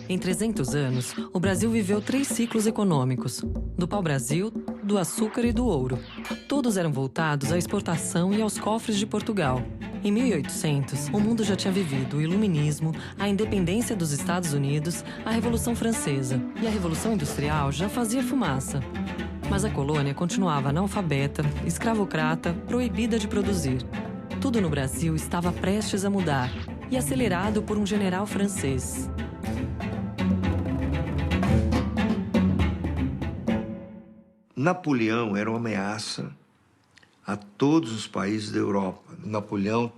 Em 300 anos, o Brasil viveu 3 ciclos econômicos: do pau-brasil, do açúcar e do ouro. Todos eram voltados à exportação e aos cofres de Portugal. Em 1800, o mundo já tinha vivido o Iluminismo, a independência dos Estados Unidos, a Revolução Francesa. E a Revolução Industrial já fazia fumaça. Mas a colônia continuava analfabeta, escravocrata, proibida de produzir. Tudo no Brasil estava prestes a mudar, e acelerado por um general francês. Napoleão era uma ameaça a todos os países da Europa. Napoleão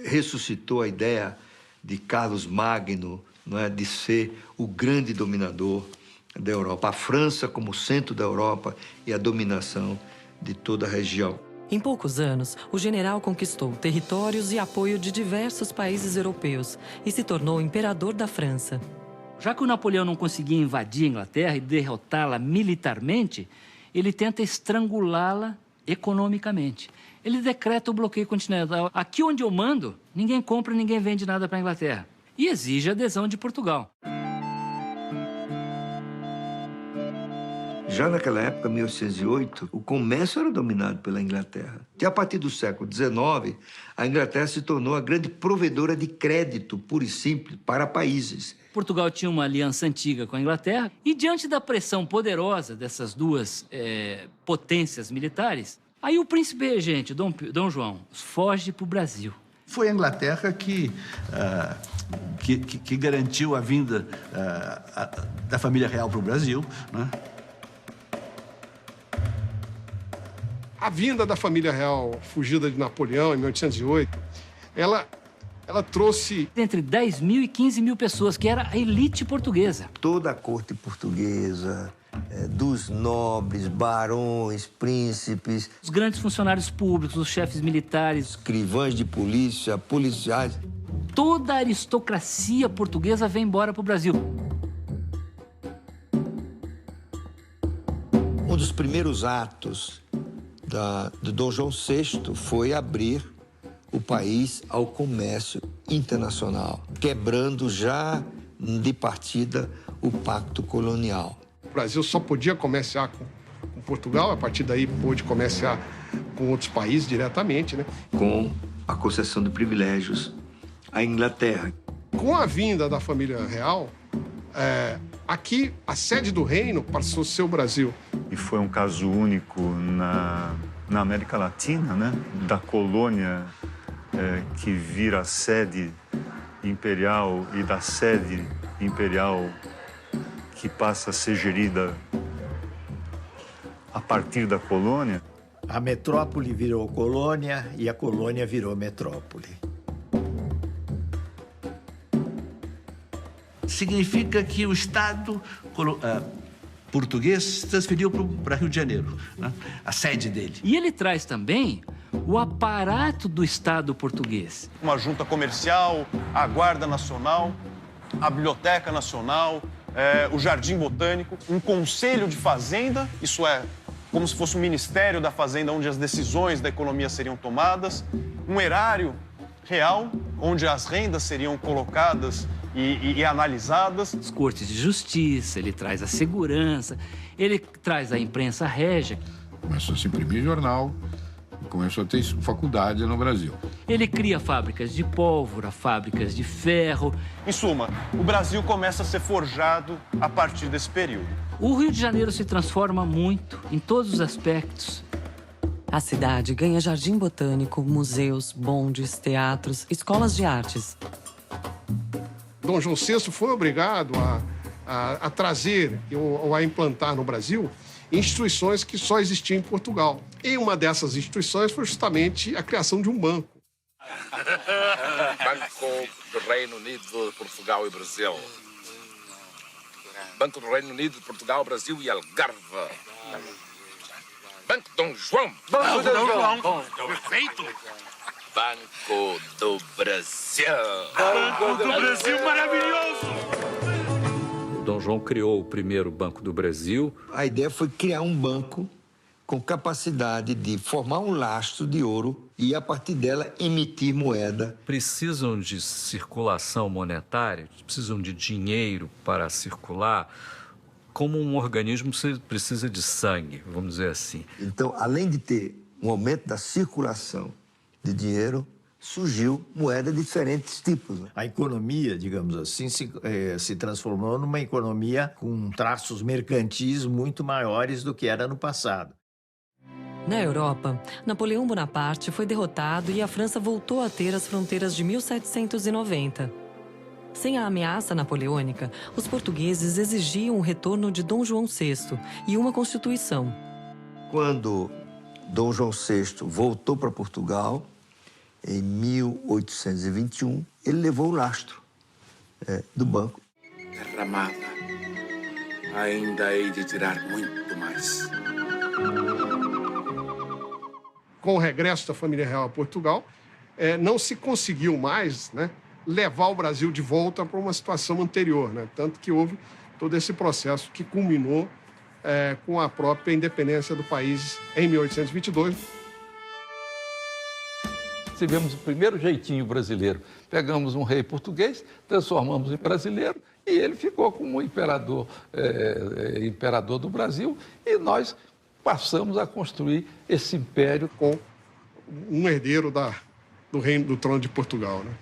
ressuscitou a ideia de Carlos Magno, não é, de ser o grande dominador da Europa. A França como centro da Europa e a dominação de toda a região. Em poucos anos, o general conquistou territórios e apoio de diversos países europeus e se tornou imperador da França. Já que o Napoleão não conseguia invadir a Inglaterra e derrotá-la militarmente, ele tenta estrangulá-la economicamente. Ele decreta o bloqueio continental. Aqui onde eu mando, ninguém compra, ninguém vende nada para a Inglaterra. E exige a adesão de Portugal. Já naquela época, 1808, o comércio era dominado pela Inglaterra. E a partir do século XIX, a Inglaterra se tornou a grande provedora de crédito, puro e simples, para países. Portugal tinha uma aliança antiga com a Inglaterra e, diante da pressão poderosa dessas duas potências militares, aí o príncipe regente, Dom João, foge para o Brasil. Foi a Inglaterra que garantiu a vinda da família real para o Brasil, né? A vinda da família real fugida de Napoleão em 1808, ela trouxe entre 10 mil e 15 mil pessoas, que era a elite portuguesa. Toda a corte portuguesa, dos nobres, barões, príncipes, os grandes funcionários públicos, os chefes militares, escrivães de polícia, policiais. Toda a aristocracia portuguesa vem embora para o Brasil. Um dos primeiros atos do Dom João VI foi abrir o país ao comércio internacional, quebrando já de partida o pacto colonial. O Brasil só podia comerciar com Portugal, a partir daí pôde comerciar com outros países diretamente, né? Com a concessão de privilégios à Inglaterra. Com a vinda da família real, aqui a sede do reino passou a ser o Brasil. E foi um caso único na América Latina, né? Da colônia que vira sede imperial e da sede imperial que passa a ser gerida a partir da colônia. A metrópole virou colônia e a colônia virou metrópole. Significa que o Estado português se transferiu para Rio de Janeiro, né? A sede dele. E ele traz também o aparato do Estado português. Uma junta comercial, a Guarda Nacional, a Biblioteca Nacional, o Jardim Botânico, um Conselho de Fazenda, isso é, como se fosse um Ministério da Fazenda, onde as decisões da economia seriam tomadas, um erário real, onde as rendas seriam colocadas e analisadas. As cortes de justiça, ele traz a segurança, ele traz a imprensa régia. Começou a se imprimir jornal, começou a ter faculdade no Brasil. Ele cria fábricas de pólvora, fábricas de ferro. Em suma, o Brasil começa a ser forjado a partir desse período. O Rio de Janeiro se transforma muito, em todos os aspectos. A cidade ganha jardim botânico, museus, bondes, teatros, escolas de artes. Dom João VI foi obrigado a trazer ou a implantar no Brasil instituições que só existiam em Portugal. E uma dessas instituições foi justamente a criação de um banco. Banco do Reino Unido, Portugal e Brasil. Banco do Reino Unido, Portugal, Brasil e Algarve. Banco Dom João. Banco Dom João. Perfeito. Banco do Brasil. Banco do Brasil maravilhoso. Dom João criou o primeiro Banco do Brasil. A ideia foi criar um banco com capacidade de formar um lastro de ouro e, a partir dela, emitir moeda. Precisam de circulação monetária, precisam de dinheiro para circular. Como um organismo precisa de sangue, vamos dizer assim. Então, além de ter um aumento da circulação de dinheiro, surgiu moeda de diferentes tipos. A economia, digamos assim, se transformou numa economia com traços mercantis muito maiores do que era no passado. Na Europa, Napoleão Bonaparte foi derrotado e a França voltou a ter as fronteiras de 1790. Sem a ameaça napoleônica, os portugueses exigiam o retorno de Dom João VI e uma constituição. Quando Dom João VI voltou para Portugal, em 1821, ele levou o lastro do banco. Derramada. Ainda hei de tirar muito mais. Com o regresso da família real a Portugal, não se conseguiu mais, né, levar o Brasil de volta para uma situação anterior, né? Tanto que houve todo esse processo que culminou com a própria independência do país em 1822. Tivemos o primeiro jeitinho brasileiro. Pegamos um rei português, transformamos em brasileiro e ele ficou como imperador do Brasil e nós passamos a construir esse império com um herdeiro do reino do trono de Portugal, né?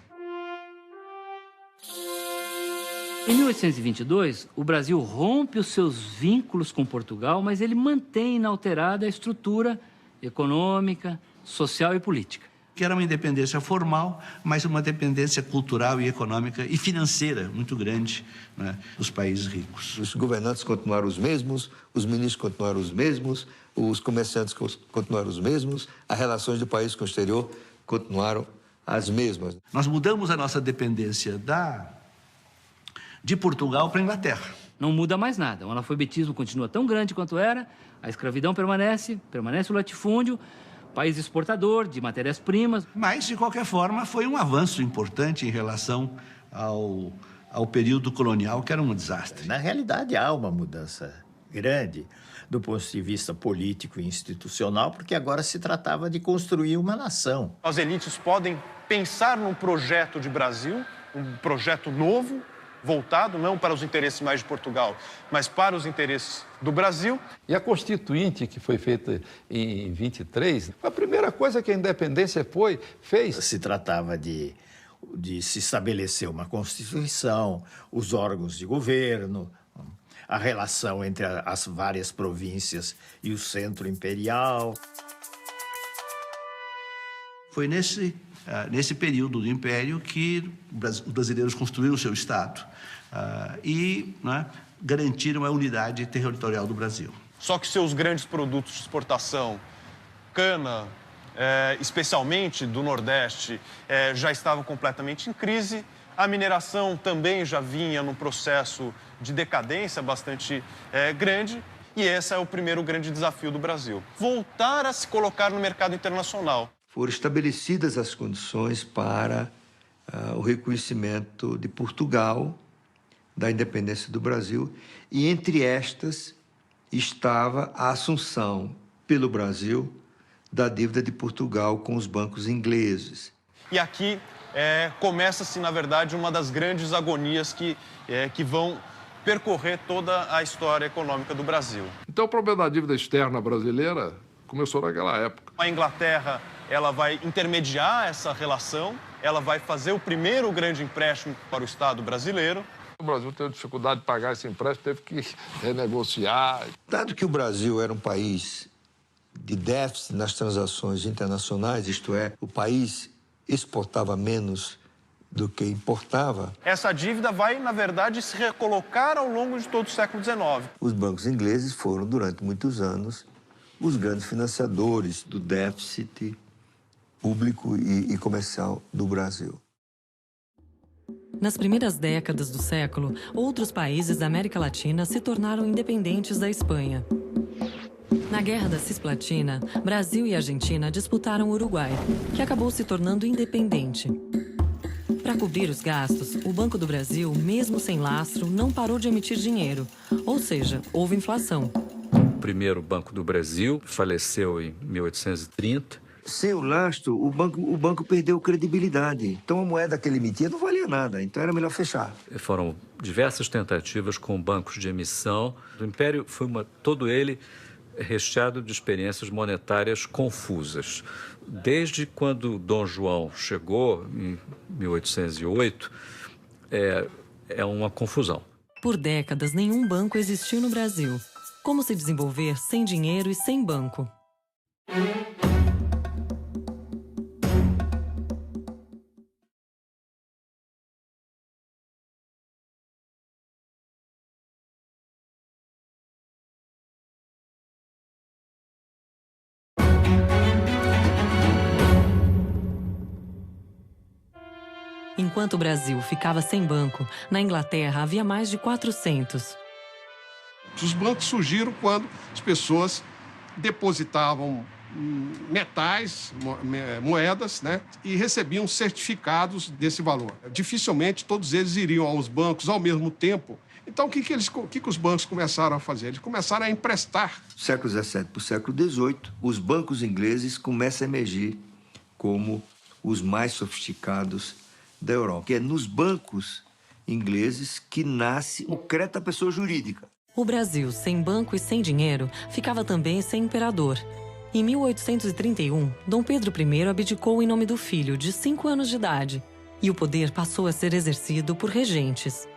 Em 1822, o Brasil rompe os seus vínculos com Portugal, mas ele mantém inalterada a estrutura econômica, social e política. Que era uma independência formal, mas uma dependência cultural e econômica e financeira muito grande, né, dos países ricos. Os governantes continuaram os mesmos, os ministros continuaram os mesmos, os comerciantes continuaram os mesmos, as relações do país com o exterior continuaram as mesmas. Nós mudamos a nossa dependência de Portugal para a Inglaterra. Não muda mais nada. O analfabetismo continua tão grande quanto era, a escravidão permanece o latifúndio, país exportador de matérias-primas. Mas, de qualquer forma, foi um avanço importante em relação ao período colonial, que era um desastre. Na realidade, há uma mudança grande do ponto de vista político e institucional, porque agora se tratava de construir uma nação. As elites podem pensar num projeto de Brasil, um projeto novo, voltado não para os interesses mais de Portugal, mas para os interesses do Brasil. E a Constituinte, que foi feita em 23, a primeira coisa que a independência fez... Se tratava de se estabelecer uma Constituição, os órgãos de governo, a relação entre as várias províncias e o centro imperial. Foi nesse período do Império que os brasileiros construíram o seu Estado e garantiram a unidade territorial do Brasil. Só que seus grandes produtos de exportação, cana, especialmente do Nordeste, já estavam completamente em crise. A mineração também já vinha num processo de decadência bastante grande. E esse é o primeiro grande desafio do Brasil. Voltar a se colocar no mercado internacional. Foram estabelecidas as condições para o reconhecimento de Portugal, da independência do Brasil, e entre estas estava a assunção pelo Brasil da dívida de Portugal com os bancos ingleses. E aqui começa-se, na verdade, uma das grandes agonias que vão percorrer toda a história econômica do Brasil. Então o problema da dívida externa brasileira começou naquela época. A Inglaterra, ela vai intermediar essa relação, ela vai fazer o primeiro grande empréstimo para o Estado brasileiro. O Brasil teve dificuldade de pagar esse empréstimo, teve que renegociar. Dado que o Brasil era um país de déficit nas transações internacionais, isto é, o país exportava menos do que importava. Essa dívida vai, na verdade, se recolocar ao longo de todo o século XIX. Os bancos ingleses foram, durante muitos anos, os grandes financiadores do déficit público e comercial do Brasil. Nas primeiras décadas do século, outros países da América Latina se tornaram independentes da Espanha. Na Guerra da Cisplatina, Brasil e Argentina disputaram o Uruguai, que acabou se tornando independente. Para cobrir os gastos, o Banco do Brasil, mesmo sem lastro, não parou de emitir dinheiro, ou seja, houve inflação. O primeiro Banco do Brasil faleceu em 1830. Sem o lastro, o banco perdeu credibilidade. Então a moeda que ele emitia não valia nada, então era melhor fechar. Foram diversas tentativas com bancos de emissão. O Império foi todo ele recheado de experiências monetárias confusas. Desde quando Dom João chegou, em 1808, é uma confusão. Por décadas, nenhum banco existiu no Brasil. Como se desenvolver sem dinheiro e sem banco? Enquanto o Brasil ficava sem banco, na Inglaterra havia mais de 400. Os bancos surgiram quando as pessoas depositavam metais, moedas, né, e recebiam certificados desse valor. Dificilmente todos eles iriam aos bancos ao mesmo tempo. Então, o que os bancos começaram a fazer? Eles começaram a emprestar. Século XVII para o século XVIII, os bancos ingleses começam a emergir como os mais sofisticados da Europa. Que é nos bancos ingleses que nasce o crédito da pessoa jurídica. O Brasil, sem banco e sem dinheiro, ficava também sem imperador. Em 1831, Dom Pedro I abdicou em nome do filho, de 5 anos de idade, e o poder passou a ser exercido por regentes.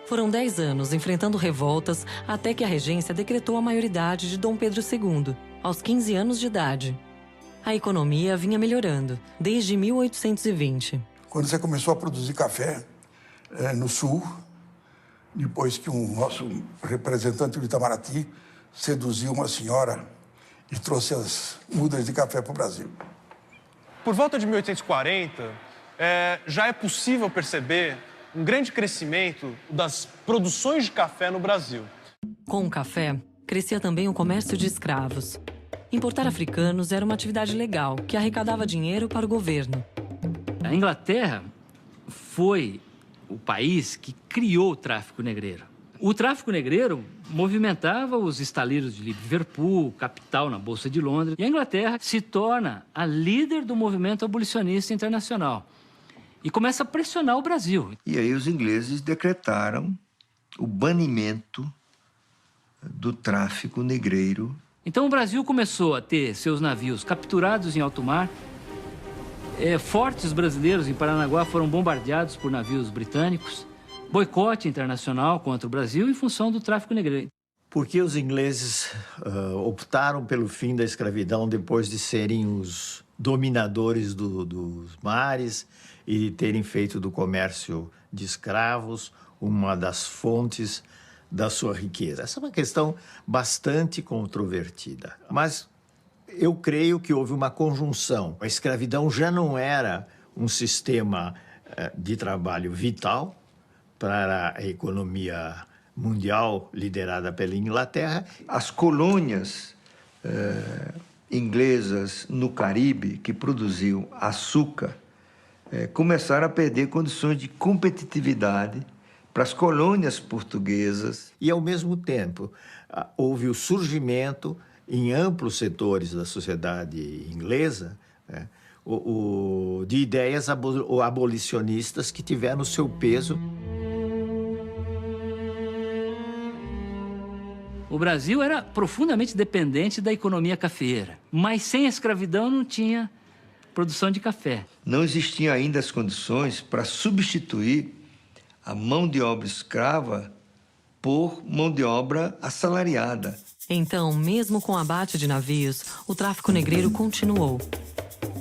Foram 10 anos enfrentando revoltas até que a regência decretou a maioridade de Dom Pedro II, aos 15 anos de idade. A economia vinha melhorando, desde 1820. Quando você começou a produzir café no Sul, depois que um nosso representante do Itamaraty seduziu uma senhora e trouxe as mudas de café para o Brasil. Por volta de 1840, já é possível perceber um grande crescimento das produções de café no Brasil. Com o café, crescia também o comércio de escravos. Importar africanos era uma atividade legal que arrecadava dinheiro para o governo. A Inglaterra foi o país que criou o tráfico negreiro. O tráfico negreiro movimentava os estaleiros de Liverpool, capital na Bolsa de Londres. E a Inglaterra se torna a líder do movimento abolicionista internacional. E começa a pressionar o Brasil. E aí os ingleses decretaram o banimento do tráfico negreiro. Então o Brasil começou a ter seus navios capturados em alto mar. Fortes brasileiros em Paranaguá foram bombardeados por navios britânicos. Boicote internacional contra o Brasil em função do tráfico negreiro. Por que os ingleses optaram pelo fim da escravidão depois de serem os dominadores dos mares e terem feito do comércio de escravos uma das fontes da sua riqueza? Essa é uma questão bastante controvertida, mas eu creio que houve uma conjunção. A escravidão já não era um sistema de trabalho vital para a economia mundial liderada pela Inglaterra. As colônias inglesas no Caribe, que produziam açúcar, começaram a perder condições de competitividade para as colônias portuguesas. E, ao mesmo tempo, houve o surgimento em amplos setores da sociedade inglesa, de ideias abolicionistas que tiveram o seu peso. O Brasil era profundamente dependente da economia cafeeira, mas sem a escravidão não tinha produção de café. Não existiam ainda as condições para substituir a mão de obra escrava por mão de obra assalariada. Então, mesmo com o abate de navios, o tráfico negreiro continuou.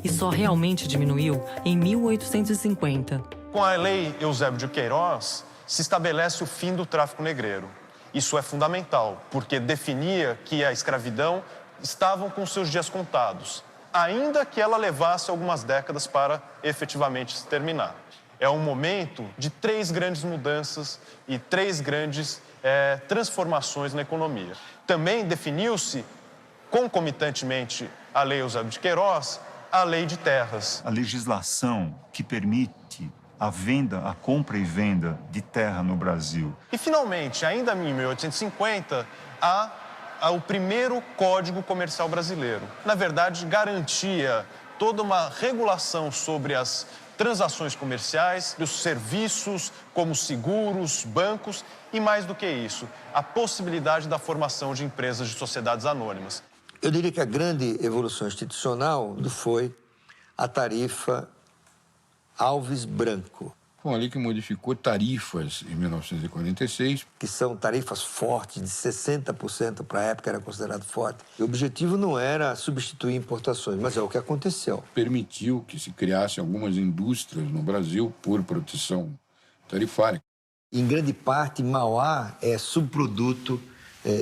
E só realmente diminuiu em 1850. Com a Lei Eusébio de Queiroz, se estabelece o fim do tráfico negreiro. Isso é fundamental, porque definia que a escravidão estava com seus dias contados, ainda que ela levasse algumas décadas para efetivamente se terminar. É um momento de 3 grandes mudanças e 3 grandes transformações na economia. Também definiu-se concomitantemente à Lei Eusébio de Queiroz, a Lei de Terras. A legislação que permite a venda, a compra e venda de terra no Brasil. E, finalmente, ainda em 1850, há o primeiro Código Comercial Brasileiro. Na verdade, garantia toda uma regulação sobre as transações comerciais, os serviços como seguros, bancos e, mais do que isso, a possibilidade da formação de empresas de sociedades anônimas. Eu diria que a grande evolução institucional foi a tarifa Alves Branco. Foi uma lei que modificou tarifas em 1946. Que são tarifas fortes, de 60% para a época era considerado forte. O objetivo não era substituir importações, mas é o que aconteceu. Permitiu que se criassem algumas indústrias no Brasil por proteção tarifária. Em grande parte, Mauá é subproduto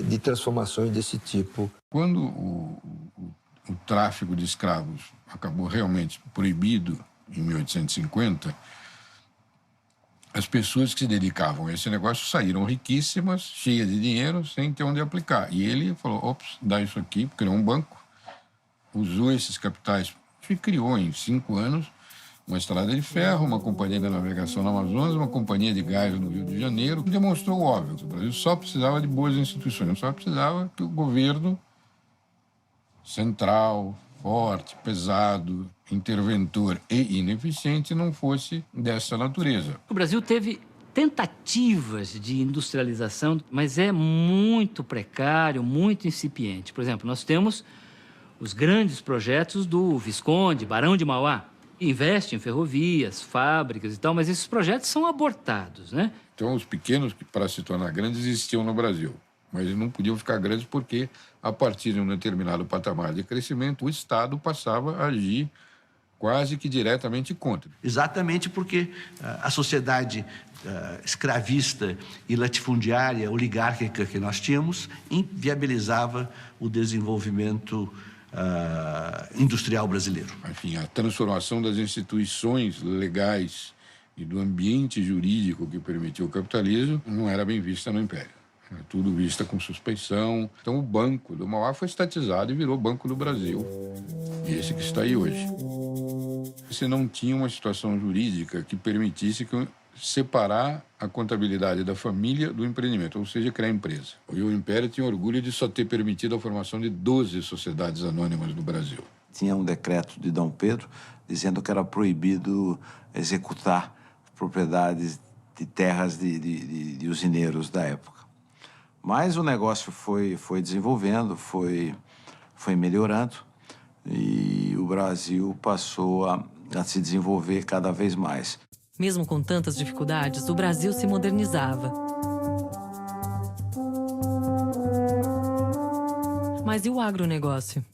de transformações desse tipo. Quando o tráfico de escravos acabou realmente proibido em 1850, as pessoas que se dedicavam a esse negócio saíram riquíssimas, cheias de dinheiro, sem ter onde aplicar. E ele falou, ops, dá isso aqui, criou um banco, usou esses capitais e criou em 5 anos uma estrada de ferro, uma companhia de navegação no Amazonas, uma companhia de gás no Rio de Janeiro. Demonstrou o óbvio, o Brasil só precisava de boas instituições, só precisava que o governo central, forte, pesado, interventor e ineficiente não fosse dessa natureza. O Brasil teve tentativas de industrialização, mas é muito precário, muito incipiente. Por exemplo, nós temos os grandes projetos do Visconde, Barão de Mauá. Investe em ferrovias, fábricas e tal, mas esses projetos são abortados, né? Então, os pequenos, para se tornar grandes, existiam no Brasil. Mas eles não podiam ficar grandes porque, a partir de um determinado patamar de crescimento, o Estado passava a agir quase que diretamente contra. Exatamente porque a sociedade escravista e latifundiária, oligárquica que nós tínhamos, inviabilizava o desenvolvimento industrial brasileiro. Enfim, a transformação das instituições legais e do ambiente jurídico que permitiu o capitalismo não era bem vista no Império. Era tudo vista com suspeição. Então, o Banco do Mauá foi estatizado e virou Banco do Brasil. Esse que está aí hoje. Você não tinha uma situação jurídica que permitisse separar a contabilidade da família do empreendimento, ou seja, criar empresa. E o Império tinha orgulho de só ter permitido a formação de 12 sociedades anônimas no Brasil. Tinha um decreto de Dom Pedro dizendo que era proibido executar propriedades de terras de usineiros da época. Mas o negócio foi desenvolvendo, foi melhorando e o Brasil passou a se desenvolver cada vez mais. Mesmo com tantas dificuldades, o Brasil se modernizava. Mas e o agronegócio?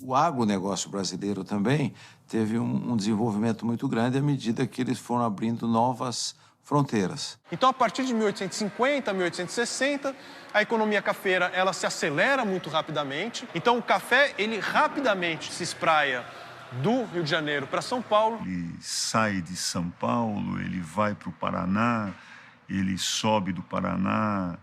O agronegócio brasileiro também teve um desenvolvimento muito grande à medida que eles foram abrindo novas fronteiras. Então, a partir de 1850, 1860, a economia cafeira ela se acelera muito rapidamente. Então, o café ele rapidamente se espraia do Rio de Janeiro para São Paulo. Ele sai de São Paulo, ele vai para o Paraná, ele sobe do Paraná,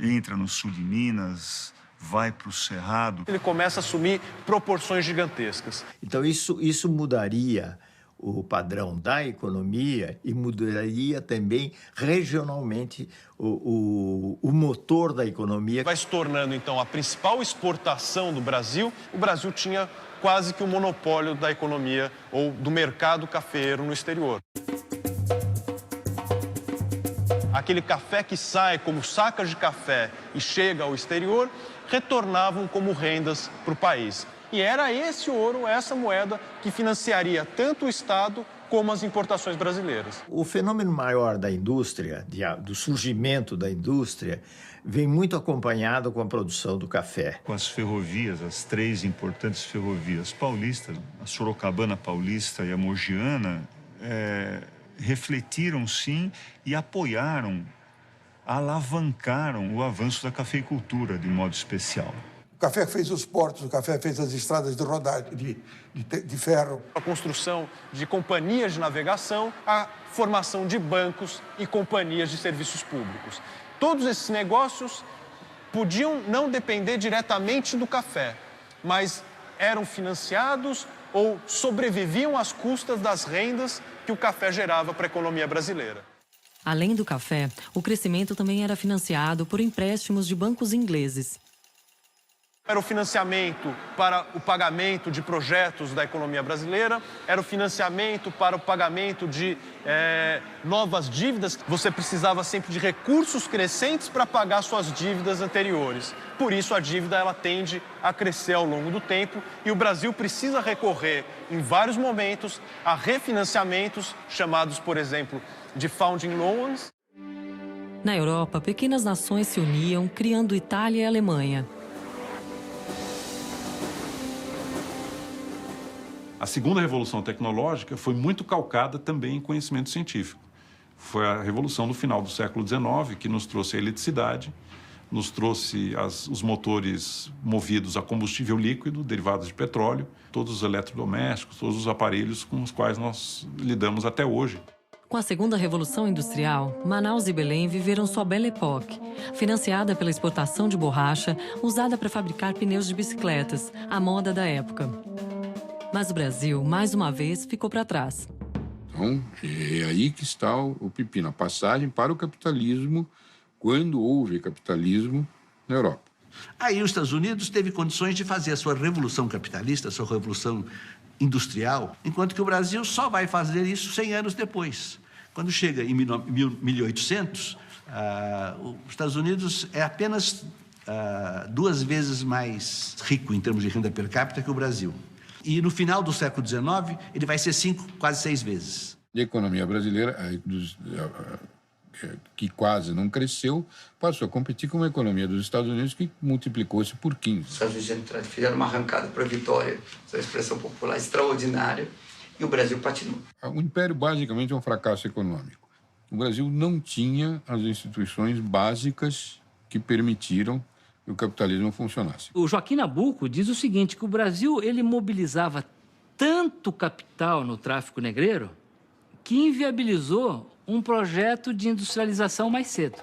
entra no sul de Minas, vai para o Cerrado. Ele começa a assumir proporções gigantescas. Então, isso mudaria o padrão da economia e mudaria também regionalmente o motor da economia. Vai se tornando, então, a principal exportação do Brasil. O Brasil tinha quase que o monopólio da economia ou do mercado cafeeiro no exterior. Aquele café que sai como sacas de café e chega ao exterior, retornavam como rendas para o país. E era esse ouro, essa moeda, que financiaria tanto o Estado como as importações brasileiras. O fenômeno maior da indústria, do surgimento da indústria, vem muito acompanhado com a produção do café. Com as ferrovias, as 3 importantes ferrovias paulistas, a Sorocabana Paulista e a Mogiana, refletiram sim e apoiaram, alavancaram o avanço da cafeicultura de modo especial. O café fez os portos, o café fez as estradas de rodagem, de ferro. A construção de companhias de navegação, a formação de bancos e companhias de serviços públicos. Todos esses negócios podiam não depender diretamente do café, mas eram financiados ou sobreviviam às custas das rendas que o café gerava para a economia brasileira. Além do café, o crescimento também era financiado por empréstimos de bancos ingleses. Era o financiamento para o pagamento de projetos da economia brasileira, era o financiamento para o pagamento de novas dívidas. Você precisava sempre de recursos crescentes para pagar suas dívidas anteriores. Por isso, a dívida ela tende a crescer ao longo do tempo e o Brasil precisa recorrer, em vários momentos, a refinanciamentos, chamados, por exemplo, de founding loans. Na Europa, pequenas nações se uniam, criando Itália e Alemanha. A segunda revolução tecnológica foi muito calcada também em conhecimento científico. Foi a revolução do final do século XIX que nos trouxe a eletricidade, nos trouxe os motores movidos a combustível líquido, derivados de petróleo, todos os eletrodomésticos, todos os aparelhos com os quais nós lidamos até hoje. Com a segunda revolução industrial, Manaus e Belém viveram sua Belle Époque, financiada pela exportação de borracha usada para fabricar pneus de bicicletas, a moda da época. Mas o Brasil, mais uma vez, ficou para trás. Então, é aí que está o pepino, a passagem para o capitalismo, quando houve capitalismo na Europa. Aí os Estados Unidos teve condições de fazer a sua revolução capitalista, a sua revolução industrial, enquanto que o Brasil só vai fazer isso 100 anos depois. Quando chega em 1800, os Estados Unidos é apenas 2 vezes mais rico em termos de renda per capita que o Brasil. E no final do século XIX, ele vai ser 5, quase 6 vezes. A economia brasileira, que quase não cresceu, passou a competir com a economia dos Estados Unidos, que multiplicou-se por 15. Os Estados Unidos fizeram uma arrancada para a vitória, essa expressão popular extraordinária, e o Brasil patinou. O Império, basicamente, é um fracasso econômico. O Brasil não tinha as instituições básicas que permitiram que o capitalismo funcionasse. O Joaquim Nabuco diz o seguinte, que o Brasil ele mobilizava tanto capital no tráfico negreiro que inviabilizou um projeto de industrialização mais cedo.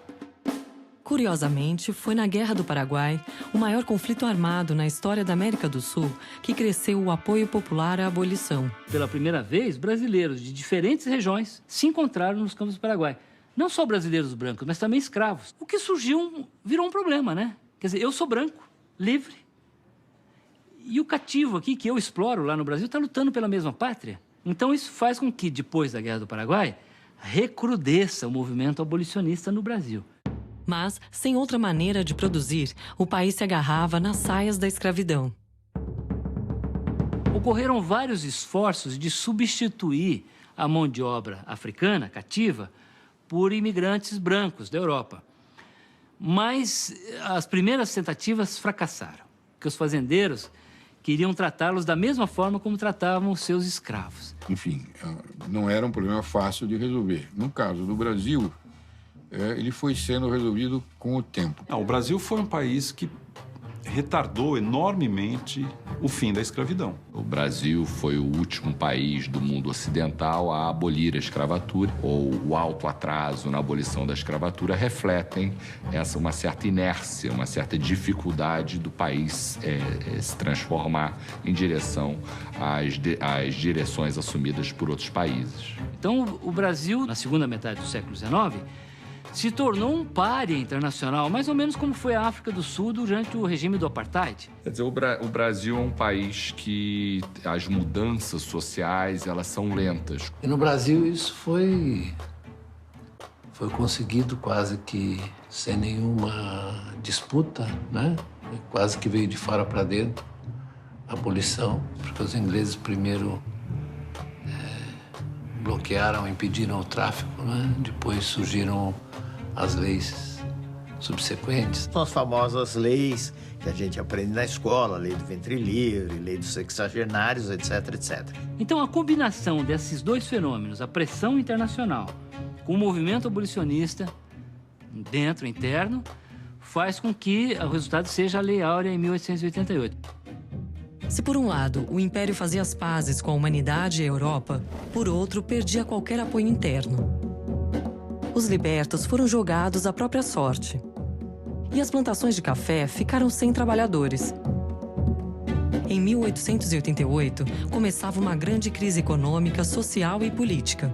Curiosamente, foi na Guerra do Paraguai, o maior conflito armado na história da América do Sul, que cresceu o apoio popular à abolição. Pela primeira vez, brasileiros de diferentes regiões se encontraram nos campos do Paraguai. Não só brasileiros brancos, mas também escravos. O que virou um problema, né? Quer dizer, eu sou branco, livre. E o cativo aqui, que eu exploro lá no Brasil, está lutando pela mesma pátria. Então, isso faz com que, depois da Guerra do Paraguai, recrudesça o movimento abolicionista no Brasil. Mas, sem outra maneira de produzir, o país se agarrava nas saias da escravidão. Ocorreram vários esforços de substituir a mão de obra africana, cativa, por imigrantes brancos da Europa. Mas as primeiras tentativas fracassaram, porque os fazendeiros queriam tratá-los da mesma forma como tratavam os seus escravos. Enfim, não era um problema fácil de resolver. No caso do Brasil, ele foi sendo resolvido com o tempo. O Brasil foi um país que retardou enormemente o fim da escravidão. O Brasil foi o último país do mundo ocidental a abolir a escravatura, ou o alto atraso na abolição da escravatura refletem uma certa inércia, uma certa dificuldade do país se transformar em direção às direções assumidas por outros países. Então, o Brasil, na segunda metade do século XIX, se tornou um pária internacional, mais ou menos como foi a África do Sul durante o regime do Apartheid. Quer dizer, o Brasil é um país que as mudanças sociais, elas são lentas. E no Brasil isso foi conseguido quase que sem nenhuma disputa, né? Quase que veio de fora para dentro, a abolição, porque os ingleses primeiro bloquearam, impediram o tráfico, né? Depois surgiram as leis subsequentes. São as famosas leis que a gente aprende na escola, lei do ventre livre, lei dos sexagenários, etc, etc. Então, a combinação desses dois fenômenos, a pressão internacional com o movimento abolicionista dentro, interno, faz com que o resultado seja a Lei Áurea em 1888. Se por um lado o Império fazia as pazes com a humanidade e a Europa, por outro perdia qualquer apoio interno. Os libertos foram jogados à própria sorte. E as plantações de café ficaram sem trabalhadores. Em 1888, começava uma grande crise econômica, social e política.